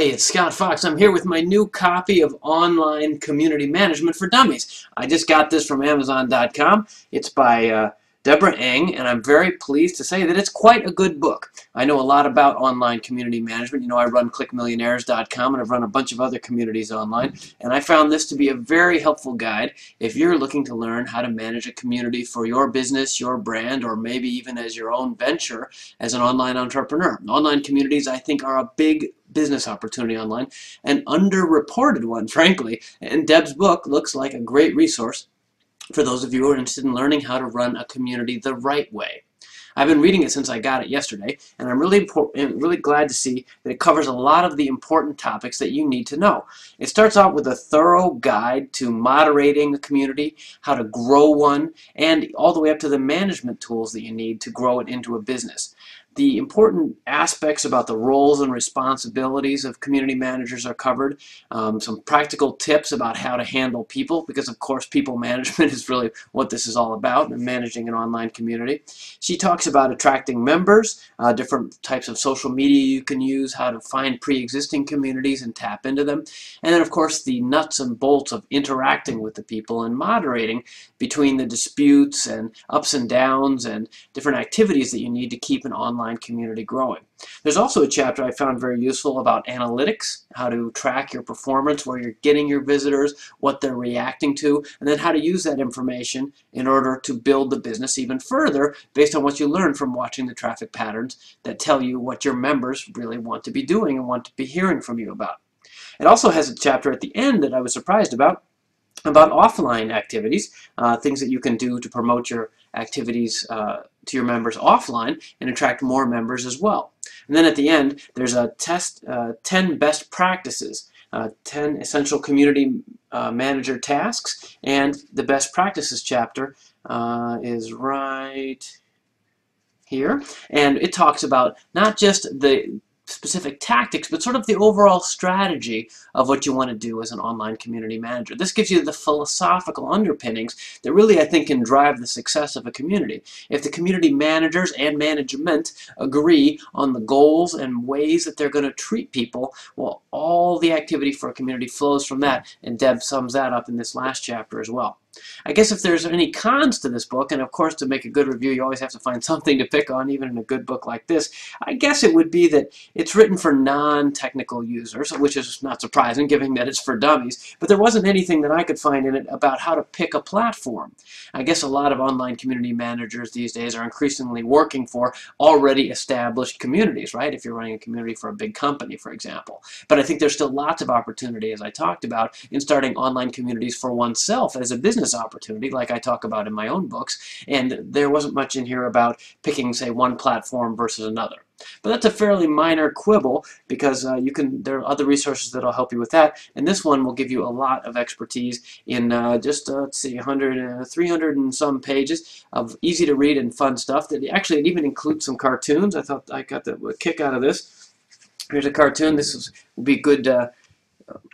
Hey, it's Scott Fox. I'm here with my new copy of Online Community Management for Dummies. I just got this from Amazon.com. It's by Deborah, and I'm very pleased to say that it's quite a good book. I know a lot about online community management. You know, I run ClickMillionaires.com, and I've run a bunch of other communities online, and I found this to be a very helpful guide if you're looking to learn how to manage a community for your business, your brand, or maybe even as your own venture as an online entrepreneur. Online communities, I think, are a big business opportunity online, an underreported one, frankly, and Deb's book looks like a great resource for those of you who are interested in learning how to run a community the right way. I've been reading it since I got it yesterday, and I'm really glad to see that it covers a lot of the important topics that you need to know. It starts out with a thorough guide to moderating a community, how to grow one, and all the way up to the management tools that you need to grow it into a business. The important aspects about the roles and responsibilities of community managers are covered. Some practical tips about how to handle people, because of course people management is really what this is all about, and managing an online community. She talks about attracting members, different types of social media you can use, how to find pre-existing communities and tap into them, and then of course the nuts and bolts of interacting with the people and moderating between the disputes and ups and downs and different activities that you need to keep an online community growing. There's also a chapter I found very useful about analytics, how to track your performance, where you're getting your visitors, what they're reacting to, and then how to use that information in order to build the business even further based on what you learn from watching the traffic patterns that tell you what your members really want to be doing and want to be hearing from you about. It also has a chapter at the end that I was surprised about offline activities, things that you can do to promote your activities to your members offline and attract more members as well. And then at the end, there's a 10 best practices, 10 essential community manager tasks, and the best practices chapter is right here, and it talks about not just the specific tactics, but sort of the overall strategy of what you want to do as an online community manager. This gives you the philosophical underpinnings that really, I think, can drive the success of a community. If the community managers and management agree on the goals and ways that they're going to treat people, well, all the activity for a community flows from that, and Deb sums that up in this last chapter as well. I guess if there's any cons to this book, and of course to make a good review you always have to find something to pick on, even in a good book like this, I guess it would be that it's written for non-technical users, which is not surprising given that it's for dummies, but there wasn't anything that I could find in it about how to pick a platform. I guess a lot of online community managers these days are increasingly working for already established communities, right? If you're running a community for a big company, for example. But I think there's still lots of opportunity, as I talked about, in starting online communities for oneself as a business opportunity, like I talk about in my own books, and there wasn't much in here about picking, say, one platform versus another. But that's a fairly minor quibble, because there are other resources that will help you with that, and this one will give you a lot of expertise in let's see, 300 and some pages of easy to read and fun stuff. That actually, it even includes some cartoons. I thought I got a kick out of this. Here's a cartoon. Will be good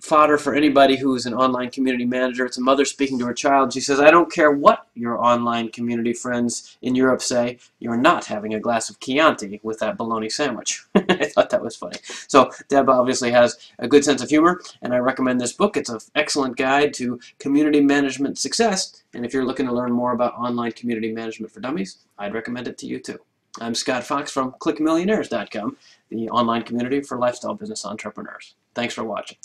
fodder for anybody who's an online community manager. It's a mother speaking to her child. She says, "I don't care what your online community friends in Europe say, you're not having a glass of Chianti with that bologna sandwich." I thought that was funny. So Deb obviously has a good sense of humor, and I recommend this book. It's an excellent guide to community management success, and if you're looking to learn more about online community management for dummies, I'd recommend it to you too. I'm Scott Fox from ClickMillionaires.com, the online community for lifestyle business entrepreneurs. Thanks for watching.